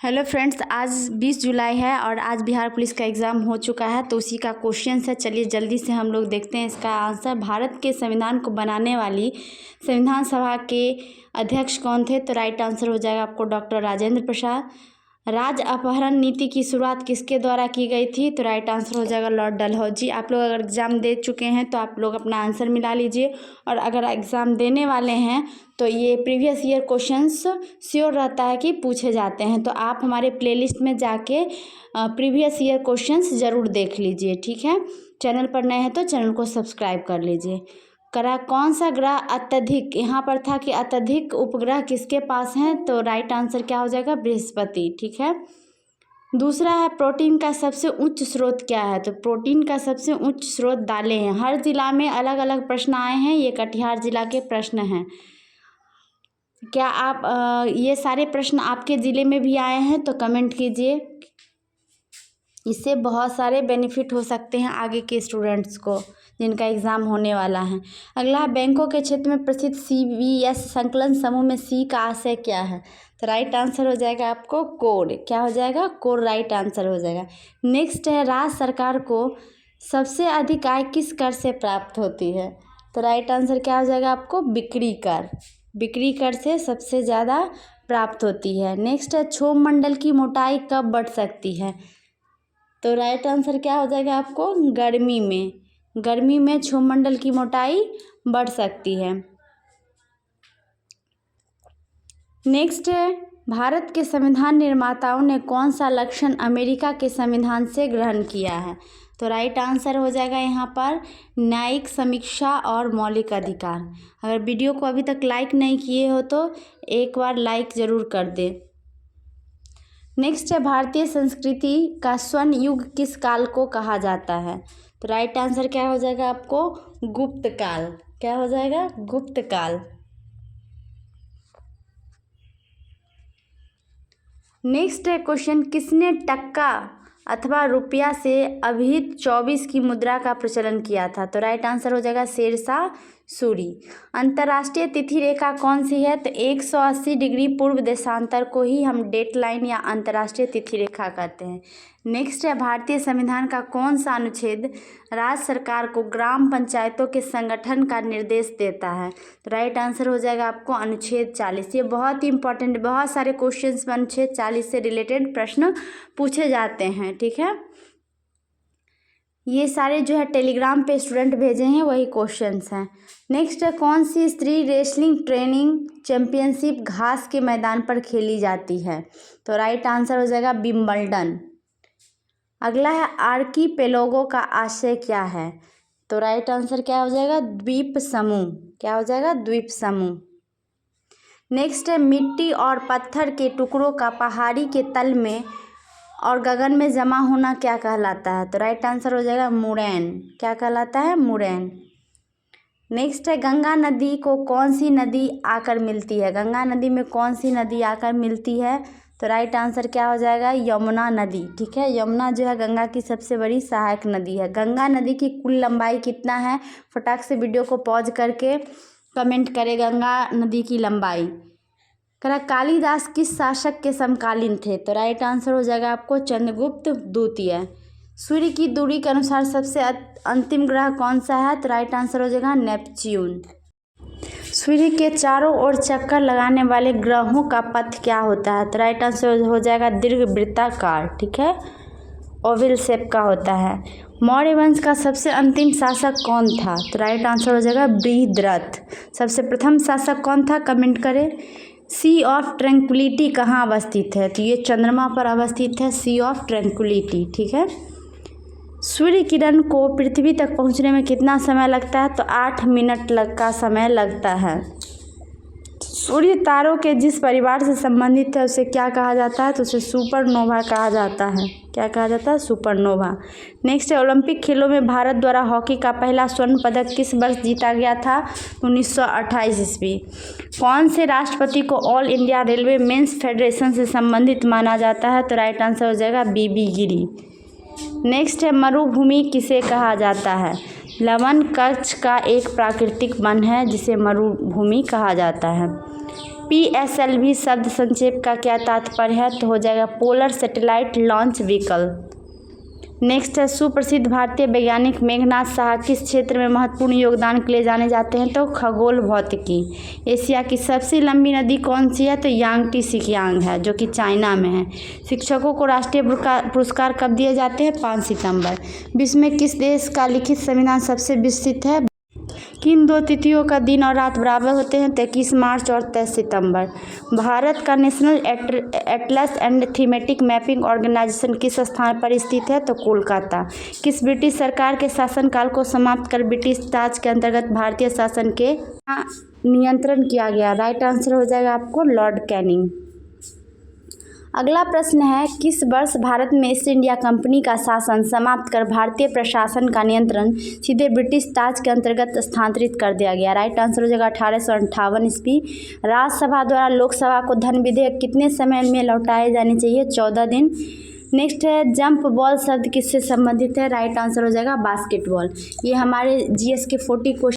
Hello friends, आज 20 जुलाई है और आज बिहार पुलिस का एग्ज़ाम हो चुका है। तो उसी का क्वेश्चन है। चलिए जल्दी से हम लोग देखते हैं इसका आंसर। भारत के संविधान को बनाने वाली संविधान सभा के अध्यक्ष कौन थे? तो राइट आंसर हो जाएगा आपको डॉक्टर राजेंद्र प्रसाद। राज्य अपहरण नीति की शुरुआत किसके द्वारा की गई थी? तो राइट आंसर हो जाएगा लॉर्ड डलहौजी। आप लोग अगर एग्ज़ाम दे चुके हैं तो आप लोग अपना आंसर मिला लीजिए, और अगर एग्ज़ाम देने वाले हैं तो ये प्रीवियस ईयर क्वेश्चंस श्योर रहता है कि पूछे जाते हैं। तो आप हमारे प्लेलिस्ट में जाके प्रीवियस ईयर क्वेश्चंस ज़रूर देख लीजिए, ठीक है। चैनल पर नए हैं तो चैनल को सब्सक्राइब कर लीजिए। कौन सा ग्रह अत्यधिक, यहाँ पर था कि अत्यधिक उपग्रह किसके पास हैं? तो राइट आंसर क्या हो जाएगा? बृहस्पति, ठीक है। दूसरा है प्रोटीन का सबसे उच्च स्रोत क्या है? तो प्रोटीन का सबसे उच्च स्रोत दालें हैं। हर जिला में अलग अलग प्रश्न आए हैं, ये कटिहार जिला के प्रश्न हैं। क्या आप ये सारे प्रश्न आपके ज़िले में भी आए हैं? तो कमेंट कीजिए, इससे बहुत सारे बेनिफिट हो सकते हैं आगे के स्टूडेंट्स को जिनका एग्ज़ाम होने वाला है। अगला, बैंकों के क्षेत्र में प्रसिद्ध CBS संकलन समूह में C का आशय क्या है? तो राइट आंसर हो जाएगा आपको कोर। क्या हो जाएगा? कोर राइट आंसर हो जाएगा। नेक्स्ट है, राज्य सरकार को सबसे अधिक आय किस कर से प्राप्त होती है? तो राइट आंसर क्या हो जाएगा आपको? बिक्री कर। बिक्री कर से सबसे ज़्यादा प्राप्त होती है। नेक्स्ट है, क्षोभ मंडल की मोटाई कब बढ़ सकती है? तो राइट आंसर क्या हो जाएगा आपको? गर्मी में। गर्मी में क्षोभ मंडल की मोटाई बढ़ सकती है। नेक्स्ट है, भारत के संविधान निर्माताओं ने कौन सा लक्षण अमेरिका के संविधान से ग्रहण किया है? तो राइट आंसर हो जाएगा यहाँ पर न्यायिक समीक्षा और मौलिक अधिकार। अगर वीडियो को अभी तक लाइक नहीं किए हो तो एक बार लाइक ज़रूर कर दे। नेक्स्ट है, भारतीय संस्कृति का स्वर्ण युग किस काल को कहा जाता है? तो राइट आंसर क्या हो जाएगा आपको? गुप्त काल। क्या हो जाएगा? गुप्त काल। नेक्स्ट है क्वेश्चन, किसने टक्का अथवा रुपया से अभिहित 24 की मुद्रा का प्रचलन किया था? तो राइट आंसर हो जाएगा शेरशाह सूरी। अंतर्राष्ट्रीय तिथि रेखा कौन सी है? तो 180 डिग्री पूर्व देशांतर को ही हम डेट लाइन या अंतर्राष्ट्रीय तिथि रेखा कहते हैं। नेक्स्ट है, भारतीय संविधान का कौन सा अनुच्छेद राज्य सरकार को ग्राम पंचायतों के संगठन का निर्देश देता है? तो राइट आंसर हो जाएगा आपको अनुच्छेद 40। ये बहुत ही इंपॉर्टेंट, बहुत सारे क्वेश्चंस में अनुच्छेद 40 से रिलेटेड प्रश्न पूछे जाते हैं, ठीक है। ये सारे जो है टेलीग्राम पे स्टूडेंट भेजे हैं वही क्वेश्चंस हैं। नेक्स्ट है, कौन सी स्त्री रेसलिंग ट्रेनिंग चैंपियनशिप घास के मैदान पर खेली जाती है? तो राइट आंसर हो जाएगा विंबलडन। अगला है, आर्कीपेलागो का आशय क्या है? तो राइट आंसर क्या हो जाएगा? द्वीप समूह। क्या हो जाएगा? द्वीप समूह। नेक्स्ट है, मिट्टी और पत्थर के टुकड़ों का पहाड़ी के तल में और गगन में जमा होना क्या कहलाता है? तो राइट आंसर हो जाएगा मुरैन। क्या कहलाता है? मुरैन। नेक्स्ट है, गंगा नदी को कौन सी नदी आकर मिलती है? गंगा नदी में कौन सी नदी आकर मिलती है? तो राइट आंसर क्या हो जाएगा? यमुना नदी, ठीक है। यमुना जो है गंगा की सबसे बड़ी सहायक नदी है। गंगा नदी की कुल लंबाई कितना है? फटाक से वीडियो को पॉज करके कमेंट करें गंगा नदी की लंबाई। कालिदास किस शासक के समकालीन थे? तो राइट आंसर हो जाएगा आपको चंद्रगुप्त द्वितीय। सूर्य की दूरी के अनुसार सबसे अंतिम ग्रह कौन सा है? तो राइट आंसर हो जाएगा नेपच्यून। सूर्य के चारों ओर चक्कर लगाने वाले ग्रहों का पथ क्या होता है? तो राइट आंसर हो जाएगा दीर्घवृत्ताकार, ठीक है, ओवल शेप का होता है। मौर्य वंश का सबसे अंतिम शासक कौन था? तो राइट आंसर हो जाएगा बृहद्रथ। सबसे प्रथम शासक कौन था? कमेंट करें। सी ऑफ ट्रैंक्विलिटी कहाँ अवस्थित है? तो ये चंद्रमा पर अवस्थित है, सी ऑफ ट्रैंक्विलिटी, ठीक है। सूर्य किरण को पृथ्वी तक पहुंचने में कितना समय लगता है? तो 8 मिनट का समय लगता है। सूर्य तारों के जिस परिवार से संबंधित है उसे क्या कहा जाता है? तो उसे सुपरनोवा कहा जाता है। क्या कहा जाता है? सुपरनोवा। नेक्स्ट है, ओलंपिक खेलों में भारत द्वारा हॉकी का पहला स्वर्ण पदक किस वर्ष जीता गया था? 1928 ईस्वी। कौन से राष्ट्रपति को all India railway men's federation से संबंधित माना जाता है? तो राइट आंसर हो जाएगा बीबी गिरी। नेक्स्ट है, मरुभूमि किसे कहा जाता है? लवण कच्छ का एक प्राकृतिक वन है जिसे मरुभूमि कहा जाता है। PSLV शब्द संक्षेप का क्या तात्पर्य है? तो हो जाएगा polar satellite launch vehicle. Next है सुप्रसिद्ध भारतीय वैज्ञानिक मेघनाथ साहा किस क्षेत्र में महत्वपूर्ण योगदान के लिए जाने जाते हैं? तो खगोल भौतिकी। एशिया की सबसे लंबी नदी कौन सी है? तो यांगटी सिकियांग है, जो कि चाइना में है। शिक्षकों को राष्ट्रीय पुरस्कार कब दिए जाते हैं? 5 सितंबर। विश्व में किस देश का लिखित संविधान सबसे विस्तृत है? किन 2 तिथियों का दिन और रात बराबर होते हैं? 21 मार्च और 23 सितंबर। भारत का national atlas and thematic mapping organisation किस स्थान पर स्थित है? तो कोलकाता। किस ब्रिटिश सरकार के शासनकाल को समाप्त कर ब्रिटिश ताज के अंतर्गत भारतीय शासन के नियंत्रण किया गया? राइट आंसर हो जाएगा आपको लॉर्ड कैनिंग। अगला प्रश्न है किस वर्ष भारत में ईस्ट इंडिया कंपनी का शासन समाप्त कर भारतीय प्रशासन का नियंत्रण सीधे ब्रिटिश ताज के अंतर्गत स्थानांतरित कर दिया गया? राइट आंसर हो जाएगा 1858 ईस्वी। राज्यसभा द्वारा लोकसभा को धन विधेयक कितने समय में लौटाए जाने चाहिए? 14 दिन। नेक्स्ट है जंप बॉल शब्द किससे संबंधित है? राइट आंसर हो जाएगा बास्केटबॉल। ये हमारे GS के 40 क्वेश्चन